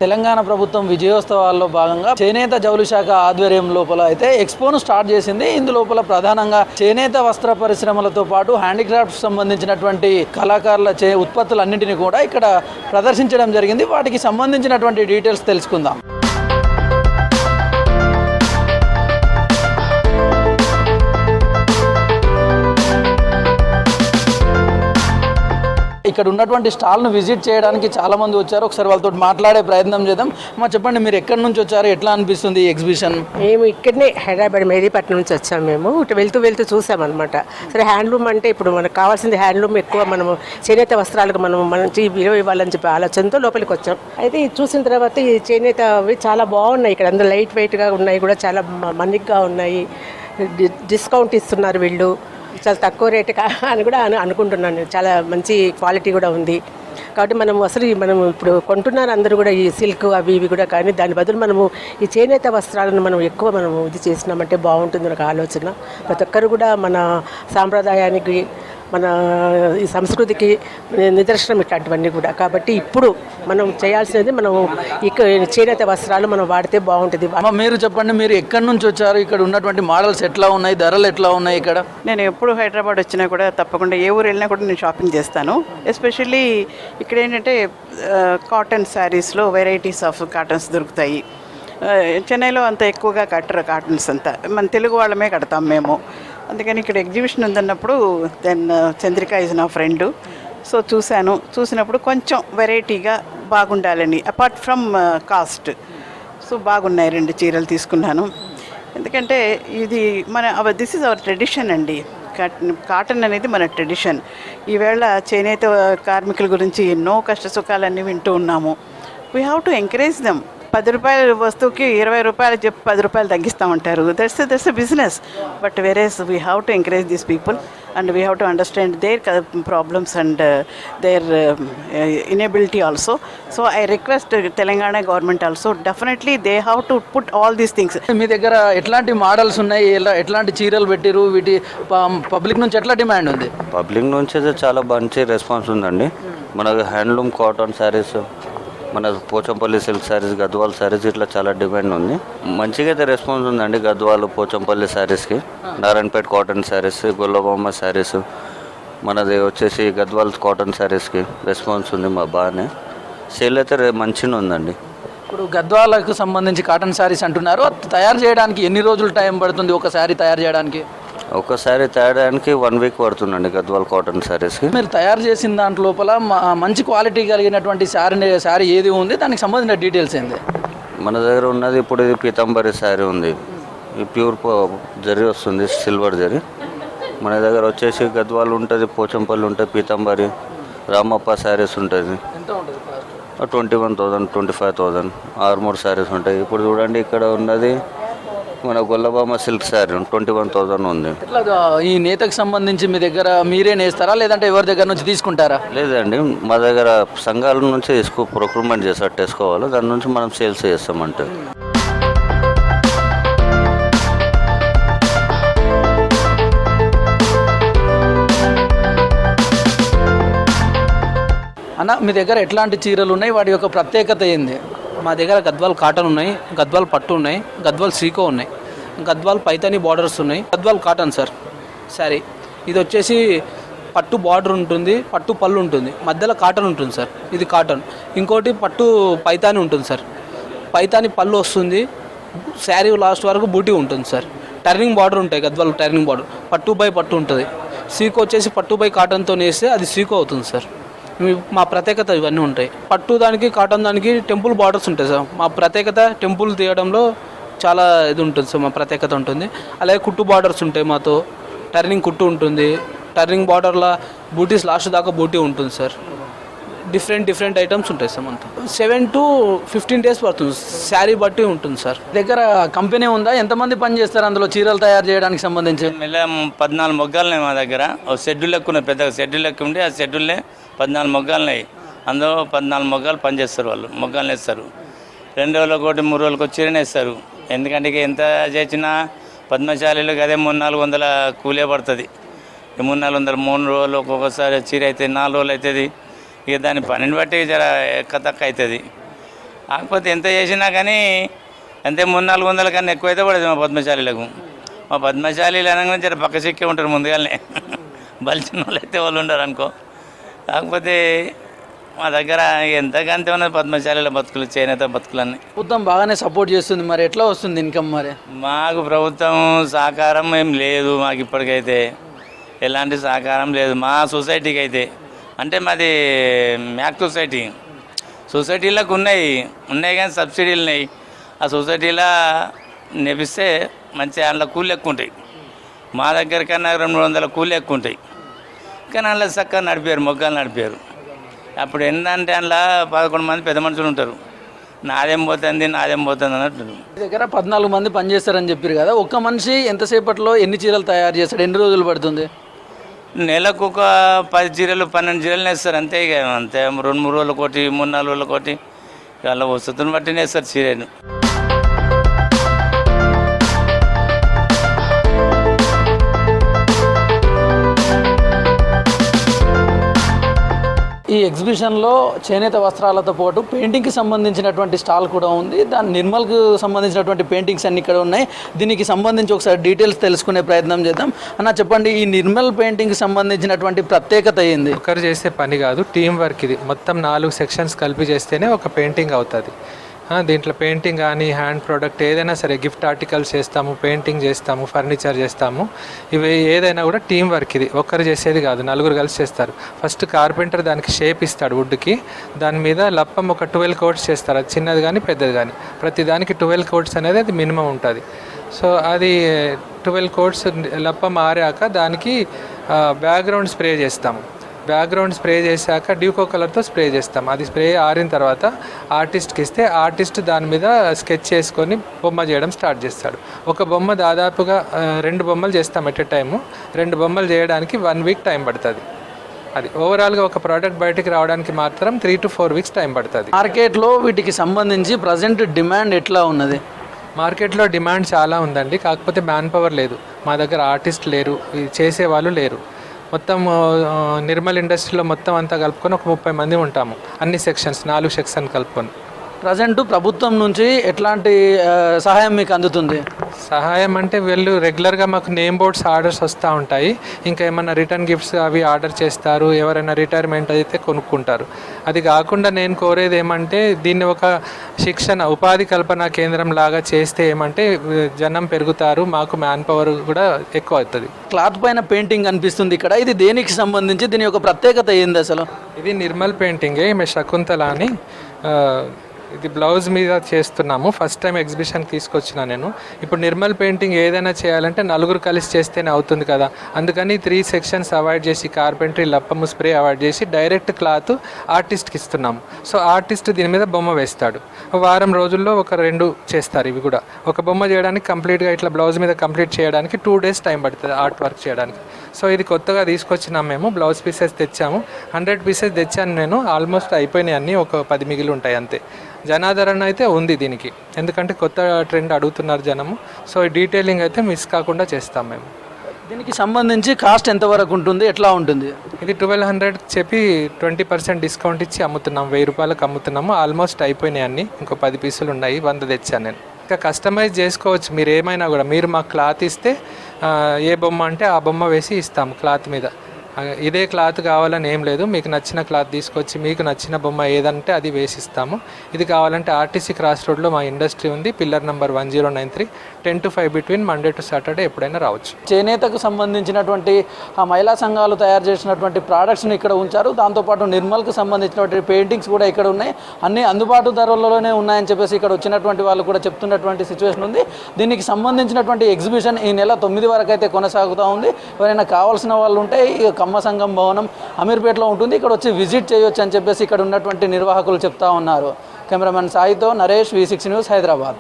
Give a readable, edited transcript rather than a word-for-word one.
తెలంగాణ ప్రభుత్వం విజయోత్సవాల్లో భాగంగా చేనేత జౌళి శాఖ ఆధ్వర్యం లోపల అయితే ఎక్స్పోను స్టార్ట్ చేసింది. ఇందులోపల ప్రధానంగా చేనేత వస్త్ర పరిశ్రమలతో పాటు హ్యాండీక్రాఫ్ట్స్ సంబంధించినటువంటి కళాకారుల ఉత్పత్తులన్నింటినీ కూడా ఇక్కడ ప్రదర్శించడం జరిగింది. వాటికి సంబంధించినటువంటి డీటెయిల్స్ తెలుసుకుందాం. ఇక్కడ ఉన్నటువంటి స్టాల్ను విజిట్ చేయడానికి చాలామంది వచ్చారు. ఒకసారి వాళ్ళతో మాట్లాడే ప్రయత్నం చేద్దాం. చెప్పండి, మీరు ఎక్కడి నుంచి వచ్చారు, ఎట్లా అనిపిస్తుంది ఈ ఎగ్జిబిషన్? మేము ఇక్కడనే హైదరాబాద్ మెహదీపట్నం నుంచి వచ్చాము. మేము ఇటు వెళ్తూ చూసామన్నమాట. సరే, హ్యాండ్లూమ్ అంటే ఇప్పుడు మనకు కావాల్సింది హ్యాండ్లూమ్ ఎక్కువ, మనము చేనేత వస్త్రాలకు మనం విలువ ఇవ్వాలని చెప్పి ఆలోచనతో లోపలికి వచ్చాం. అయితే ఇది చూసిన తర్వాత ఈ చేనేత చాలా బాగున్నాయి. ఇక్కడ అందరూ లైట్ వెయిట్గా ఉన్నాయి, కూడా చాలా మన్నిగ్గా ఉన్నాయి. డిస్కౌంట్ ఇస్తున్నారు వీళ్ళు, చాలా తక్కువ రేటు అని కూడా అనుకుంటున్నాను. చాలా మంచి క్వాలిటీ కూడా ఉంది. కాబట్టి మనం ఇప్పుడు కొంటున్నారు అందరూ కూడా ఈ సిల్క్ అవి ఇవి కూడా. కానీ దాని బదులు మనము ఈ చేనేత వస్త్రాలను మనం ఎక్కువ ఇది చేసినామంటే బాగుంటుంది ఒక ఆలోచన. ప్రతి ఒక్కరు కూడా మన సాంప్రదాయానికి, మన ఈ సంస్కృతికి నిదర్శనం ఇట్లాంటివన్నీ కూడా. కాబట్టి ఇప్పుడు మనం చేయాల్సినది మనం ఈ చేనేత వస్త్రాలు మనం వాడితే బాగుంటుంది. మీరు చెప్పండి, మీరు ఎక్కడి నుంచి వచ్చారు? ఇక్కడ ఉన్నటువంటి మోడల్స్ ఎట్లా ఉన్నాయి, ధరలు ఎట్లా ఉన్నాయి ఇక్కడ? నేను ఎప్పుడు హైదరాబాద్ వచ్చినా కూడా తప్పకుండా ఏ ఊరు వెళ్ళినా కూడా నేను షాపింగ్ చేస్తాను. ఎస్పెషల్లీ ఇక్కడ ఏంటంటే కాటన్ శారీస్లో వెరైటీస్ ఆఫ్ కాటన్స్ దొరుకుతాయి. చెన్నైలో అంత ఎక్కువగా కట్టరు కాటన్స్ అంతా, మన తెలుగు వాళ్ళమే కడతాం మేము. అందుకని ఇక్కడ ఎగ్జిబిషన్ ఉందన్నప్పుడు దెన్ చంద్రిక ఈజ్ నా ఫ్రెండ్. సో చూసినప్పుడు కొంచెం వెరైటీగా బాగుండాలని, అపార్ట్ ఫ్రమ్ కాస్ట్. సో బాగున్నాయి, 2 చీరలు తీసుకున్నాను. ఎందుకంటే ఇది దిస్ ఈజ్ అవర్ ట్రెడిషన్ అండి. కాటన్ అనేది మన ట్రెడిషన్. ఈవేళ చేనేత కార్మికుల గురించి ఎన్నో కష్ట సుఖాలన్నీ వింటూ ఉన్నాము. We have to encourage them. 10 రూపాయల వస్తువుకి 20 రూపాయలు చెప్పి 10 రూపాయలు తగ్గిస్తామంటారు. That's a business. But whereas we have to encourage these people and we have to understand their problems and their inability also. So I request Telangana government also, definitely they have to put all these things. మీ దగ్గర ఎట్లాంటి models ఉన్నాయి, ఎట్లాంటి చీరలు పెట్టిరు, వీటి public నుంచి ఎట్లా డిమాండ్ ఉంది? పబ్లిక్ నుంచి అయితే చాలా మంచి రెస్పాన్స్ ఉందండి. మనకు హ్యాండ్లూమ్ కాటన్ శారీస్, మన పోచంపల్లి సిల్క్ శారీస్, గద్వాల్ శారీస్ ఇట్లా చాలా డిమాండ్ ఉంది. మంచిగా అయితే రెస్పాన్స్ ఉందండి. గద్వాల్ పోచంపల్లి శారీస్కి, నారాయణపేట కాటన్ శారీస్, గొల్లబొమ్మ శారీస్, మనది వచ్చేసి గద్వాల్ కాటన్ శారీస్కి రెస్పాన్స్ ఉంది. బాగానే సేల్ అయితే మంచిగా ఉందండి. ఇప్పుడు గద్వాలకు సంబంధించి కాటన్ శారీస్ అంటున్నారు, తయారు చేయడానికి ఎన్ని రోజులు టైం పడుతుంది ఒక శారీ తయారు చేయడానికి? ఒకసారి తయారడానికి 1 వీక్ పడుతుందండి గద్వాల్ కాటన్ శారీస్కి. మీరు తయారు చేసిన దాంట్ లోపల మంచి క్వాలిటీ కలిగినటువంటి శారీ ఏది ఉంది, దానికి సంబంధించిన డీటెయిల్స్ ఏంది? మన దగ్గర ఉన్నది ఇప్పుడు ఇది పీతాంబరి శారీ ఉంది. ఈ ప్యూర్ జరీ వస్తుంది, సిల్వర్ జరీ. మన దగ్గర వచ్చేసి గద్వాల్ ఉంటుంది, పోచంపల్లి ఉంటుంది, పీతాంబరి, రామప్ప శారీస్ ఉంటుంది. 21,000, 25,000 ఆర్మూర్ శారీస్ ఉంటాయి. ఇప్పుడు చూడండి ఇక్కడ ఉన్నది మన గొల్లబామ సిల్క్ శారీ 21,000 ఉంది. ఈ నేతకు సంబంధించి మీ దగ్గర మీరే నేస్తారా, లేదంటే ఎవరి దగ్గర నుంచి తీసుకుంటారా? లేదండి, మా దగ్గర సంఘాల నుంచి ప్రొక్యూర్మెంట్ చేసేట్టు వేసుకోవాలి, దాని నుంచి మనం సేల్స్ చేస్తామంటే. అన్న, మీ దగ్గర ఎట్లాంటి చీరలు ఉన్నాయి, వాటి యొక్క ప్రత్యేకత ఏంది? మా దగ్గర గద్వాల్ కాటన్ ఉన్నాయి, గద్వాల్ పట్టు ఉన్నాయి, గద్వాల్ సీకో ఉన్నాయి, గద్వాల్ పైతాని బార్డర్స్ ఉన్నాయి, గద్వాల్ కాటన్ సార్ శారీ. ఇది వచ్చేసి పట్టు బార్డర్ ఉంటుంది, పట్టు పళ్ళు ఉంటుంది, మధ్యలో కాటన్ ఉంటుంది సార్. ఇది కాటన్. ఇంకోటి పట్టు పైతాని ఉంటుంది సార్. పైతాని పళ్ళు వస్తుంది, శారీ లాస్ట్ వరకు బూటీ ఉంటుంది సార్. టర్నింగ్ బార్డర్ ఉంటాయి, గద్వాల్ టర్నింగ్ బార్డర్. పట్టు బై పట్టు ఉంటుంది. సీకో వచ్చేసి పట్టు బై కాటన్తో వేస్తే అది సీకో అవుతుంది సార్. మా ప్రత్యేకత ఇవన్నీ ఉంటాయి. పట్టు దానికి, కాటన్ దానికి టెంపుల్ బార్డర్స్ ఉంటాయి సార్. మా ప్రత్యేకత టెంపుల్ తీయడంలో చాలా ఇది ఉంటుంది సార్, మా ప్రత్యేకత ఉంటుంది. అలాగే కుట్టు బార్డర్స్ ఉంటాయి మాతో. టర్నింగ్ కుట్టు ఉంటుంది, టర్నింగ్ బార్డర్లో బూటీస్ లాస్ట్ దాకా బూటీ ఉంటుంది సార్. డిఫరెంట్ ఐటమ్స్ ఉంటాయి సార్ మనతో. 7 to 15 days పడుతుంది, శారీ బట్టి ఉంటుంది సార్. దగ్గర కంపెనీ ఉందా? ఎంతమంది పని చేస్తారు అందులో చీరలు తయారు చేయడానికి సంబంధించి? 14 మొగ్గాలున్నాయి మా దగ్గర. ఒక షెడ్యూల్ లెక్క ఉన్నాయి, పెద్దగా షెడ్యూల్ లెక్క ఉండి ఆ షెడ్యూల్లే 14 మొగ్గాలున్నాయి. అందులో 14 మొగ్గాలు పనిచేస్తారు, వాళ్ళు మొగ్గాలు వేస్తారు. 2 రోజులకు ఒకటి 3 రోజులకు చీరనే వేస్తారు. ఎందుకంటే ఎంత చేసినా పద్మశాలీలకు అదే 300-400 కూలే పడుతుంది. 300-400 3 రోజులు ఒక్కొక్కసారి చీర అయితే 4 రోజులు అవుతుంది. ఇక దాని పనిని బట్టి జర ఎక్క తక్కువ అవుతుంది. కాకపోతే ఎంత చేసినా కానీ అంతే 300-400 కన్నా ఎక్కువైతే పడదు మా పద్మశాలీలకు. మా పద్మశాలీలు అనగానే జర పక్క చిక్కే ఉంటారు ముందుగానే, బలిచిన వాళ్ళు అయితే వాళ్ళు ఉండరు అనుకో. కాకపోతే మా దగ్గర ఎంతకంతే ఉన్నది పద్మశాలీల బతుకులు, చేనేత బతుకులన్నీ. ప్రభుత్వం బాగానే సపోర్ట్ చేస్తుంది, మరి ఎట్లా వస్తుంది ఇన్కమ్? మరి మాకు ప్రభుత్వం సహకారం ఏం లేదు, మాకు ఇప్పటికైతే ఎలాంటి సహకారం లేదు మా సొసైటీకి అయితే. అంటే మాది మ్యాక్ సొసైటీలకు ఉన్నాయి కానీ సబ్సిడీలు ఉన్నాయి. ఆ సొసైటీలో నెపిస్తే మంచిగా అందులో కూలి ఎక్కువ ఉంటాయి. మా దగ్గర కన్నా 200 కూలి ఎక్కువ ఉంటాయి. కానీ అందులో చక్కగా నడిపారు, మొగ్గాలు నడిపారు. అప్పుడు ఏంటంటే అందులో 11 మంది పెద్ద మనుషులు ఉంటారు. నాదేం పోతుంది అన్నట్టు. మీ దగ్గర 14 మంది పనిచేస్తారని చెప్పారు కదా, ఒక్క మనిషి ఎంతసేపట్లో ఎన్ని చీరలు తయారు చేస్తాడు, ఎన్ని రోజులు పడుతుంది? నెలకు ఒక 10 చీరలు 12 చీరలు నేస్తారు అంతే. ఇక అంతే 2-3 రోజులకు ఒకటి 3-4 రోజులకు ఒకటి వాళ్ళ వసతులను బట్టి నేస్తారు చీరను. ఈ ఎగ్జిబిషన్లో చేనేత వస్త్రాలతో పాటు పెయింటింగ్కి సంబంధించినటువంటి స్టాల్ కూడా ఉంది. దాని నిర్మల్కు సంబంధించినటువంటి పెయింటింగ్స్ అన్ని ఇక్కడ ఉన్నాయి. దీనికి సంబంధించి ఒకసారి డీటెయిల్స్ తెలుసుకునే ప్రయత్నం చేద్దాం. అన్న చెప్పండి, ఈ నిర్మల్ పెయింటింగ్కి సంబంధించినటువంటి ప్రత్యేకత ఏంది? ఒకరు చేసే పని కాదు, టీం వర్క్ ఇది. మొత్తం 4 సెక్షన్స్ కలిపి చేస్తేనే ఒక పెయింటింగ్ అవుతుంది. దీంట్లో పెయింటింగ్ కానీ హ్యాండ్ ప్రోడక్ట్ ఏదైనా సరే, గిఫ్ట్ ఆర్టికల్స్ చేస్తాము, పెయింటింగ్ చేస్తాము, ఫర్నిచర్ చేస్తాము. ఇవి ఏదైనా కూడా టీం వర్క్ ఇది, ఒక్కరు చేసేది కాదు, 4 కలిసి చేస్తారు. ఫస్ట్ కార్పెంటర్ దానికి షేప్ ఇస్తాడు వుడ్కి, దాని మీద లప్పం ఒక 12 కోట్స్ చేస్తారు. అది చిన్నది కానీ పెద్దది కానీ ప్రతి దానికి 12 కోట్స్ అనేది అది మినిమం ఉంటుంది. సో అది 12 కోట్స్ లప్పం ఆరాక దానికి బ్యాక్గ్రౌండ్ స్ప్రే చేస్తాము. బ్యాక్గ్రౌండ్ స్ప్రే చేశాక డ్యూకో కలర్తో స్ప్రే చేస్తాం. అది స్ప్రే ఆరిన తర్వాత ఆర్టిస్ట్కి ఇస్తే ఆర్టిస్ట్ దాని మీద స్కెచ్ చేసుకొని బొమ్మ చేయడం స్టార్ట్ చేస్తాడు. ఒక బొమ్మ దాదాపుగా 2 బొమ్మలు చేస్తాం ఎట్ ఎ టైము. 2 బొమ్మలు చేయడానికి 1 వీక్ టైం పడుతుంది. అది ఓవరాల్గా ఒక ప్రోడక్ట్ బయటికి రావడానికి మాత్రం 3 to 4 వీక్స్ టైం పడుతుంది. మార్కెట్లో వీటికి సంబంధించి ప్రజెంట్ డిమాండ్ ఎట్లా ఉన్నది? మార్కెట్లో డిమాండ్ చాలా ఉందండి, కాకపోతే మ్యాన్ పవర్ లేదు. మా దగ్గర ఆర్టిస్ట్ లేరు, చేసేవాళ్ళు లేరు. మొత్తం నిర్మల్ ఇండస్ట్రీలో మొత్తం అంతా కలుపుకొని ఒక 30 మంది ఉంటాము, అన్ని సెక్షన్స్ 4 సెక్షన్ కలుపుకొని. ప్రజెంట్ ప్రభుత్వం నుంచి ఎట్లాంటి సహాయం మీకు అందుతుంది? సహాయం అంటే వీళ్ళు రెగ్యులర్గా మాకు నేమ్ బోర్డ్స్ ఆర్డర్స్ వస్తూ ఉంటాయి. ఇంకా ఏమన్నా రిటర్న్ గిఫ్ట్స్ అవి ఆర్డర్ చేస్తారు, ఎవరైనా రిటైర్మెంట్ అయితే కొనుక్కుంటారు. అది కాకుండా నేను కోరేది ఏమంటే దీన్ని ఒక శిక్షణ ఉపాధి కల్పన కేంద్రం లాగా చేస్తే ఏమంటే జనం పెరుగుతారు, మాకు మ్యాన్ పవర్ కూడా ఎక్కువ అవుతుంది. క్లాత్ పైన పెయింటింగ్ అనిపిస్తుంది ఇక్కడ, ఇది దేనికి సంబంధించి, దీని యొక్క ప్రత్యేకత ఏంది అసలు? ఇది నిర్మల్ పెయింటింగే, ఈమె శకుంతల అని. ఇది బ్లౌజ్ మీద చేస్తున్నాము. ఫస్ట్ టైం ఎగ్జిబిషన్కి తీసుకొచ్చిన నేను. ఇప్పుడు నిర్మల్ పెయింటింగ్ ఏదైనా చేయాలంటే 4 కలిసి చేస్తేనే అవుతుంది కదా, అందుకని 3 సెక్షన్స్ అవాయిడ్ చేసి కార్పెంటరీ లప్పము స్ప్రే అవాయిడ్ చేసి డైరెక్ట్ క్లాత్ ఆర్టిస్ట్కి ఇస్తున్నాము. సో ఆర్టిస్ట్ దీని మీద బొమ్మ వేస్తాడు. వారం రోజుల్లో ఒక 2 చేస్తారు. ఇవి కూడా ఒక బొమ్మ చేయడానికి కంప్లీట్గా ఇట్లా బ్లౌజ్ మీద కంప్లీట్ చేయడానికి 2 days టైం పడుతుంది ఆర్ట్ వర్క్ చేయడానికి. సో ఇది కొత్తగా తీసుకొచ్చినాం మేము. బ్లౌజ్ పీసెస్ తెచ్చాము, 100 పీసెస్ తెచ్చాను నేను. ఆల్మోస్ట్ అయిపోయినాయి అన్నీ, ఒక 10 మిగిలి ఉంటాయి అంతే. జనాదరణ అయితే ఉంది దీనికి, ఎందుకంటే కొత్త ట్రెండ్ అడుగుతున్నారు జనము. సో ఈ డీటెయిలింగ్ అయితే మిస్ కాకుండా చేస్తాం మేము. దీనికి సంబంధించి కాస్ట్ ఎంతవరకు ఉంటుంది, ఎట్లా ఉంటుంది? ఇది 1200 చెప్పి 20% డిస్కౌంట్ ఇచ్చి అమ్ముతున్నాం, 1000 రూపాయలకు అమ్ముతున్నాము. ఆల్మోస్ట్ అయిపోయినాయి అన్నీ, ఇంకో 10 పీసులు ఉన్నాయి, 100 తెచ్చాను నేను. ఇంకా కస్టమైజ్ చేసుకోవచ్చు మీరు ఏమైనా కూడా. మీరు మాకు క్లాత్ ఇస్తే ఏ బొమ్మ అంటే ఆ బొమ్మ వేసి ఇస్తాము క్లాత్ మీద. ఇదే క్లాత్ కావాలని ఏం లేదు, మీకు నచ్చిన క్లాత్ తీసుకొచ్చి మీకు నచ్చిన బొమ్మ ఏదంటే అది వేసిస్తాము. ఇది కావాలంటే ఆర్టీసీ క్రాస్ రోడ్లో మా ఇండస్ట్రీ ఉంది, pillar number 1093, 10 to 5 between Monday to Saturday ఎప్పుడైనా రావచ్చు. చేనేతకు సంబంధించినటువంటి ఆ మహిళా సంఘాలు తయారు చేసినటువంటి ప్రోడక్ట్స్ని ఇక్కడ ఉంచారు. దాంతోపాటు నిర్మల్కి సంబంధించినటువంటి పెయింటింగ్స్ కూడా ఇక్కడ ఉన్నాయి. అన్నీ అందుబాటు ధరలలోనే ఉన్నాయని చెప్పేసి ఇక్కడ వచ్చినటువంటి వాళ్ళు కూడా చెప్తున్నటువంటి సిచ్యువేషన్ ఉంది. దీనికి సంబంధించినటువంటి ఎగ్జిబిషన్ ఈ నెల 9 వరకు అయితే కొనసాగుతూ ఉంది. ఎవరైనా కావాల్సిన వాళ్ళు ఉంటే ఈ కమ్మ సంఘం భవనం అమీర్పేటలో ఉంటుంది, ఇక్కడ వచ్చి విజిట్ చేయొచ్చు అని చెప్పేసి ఇక్కడ ఉన్నటువంటి నిర్వాహకులు చెప్తా ఉన్నారు. కెమెరామెన్ సాయితో నరేష్, V6 న్యూస్, హైదరాబాద్.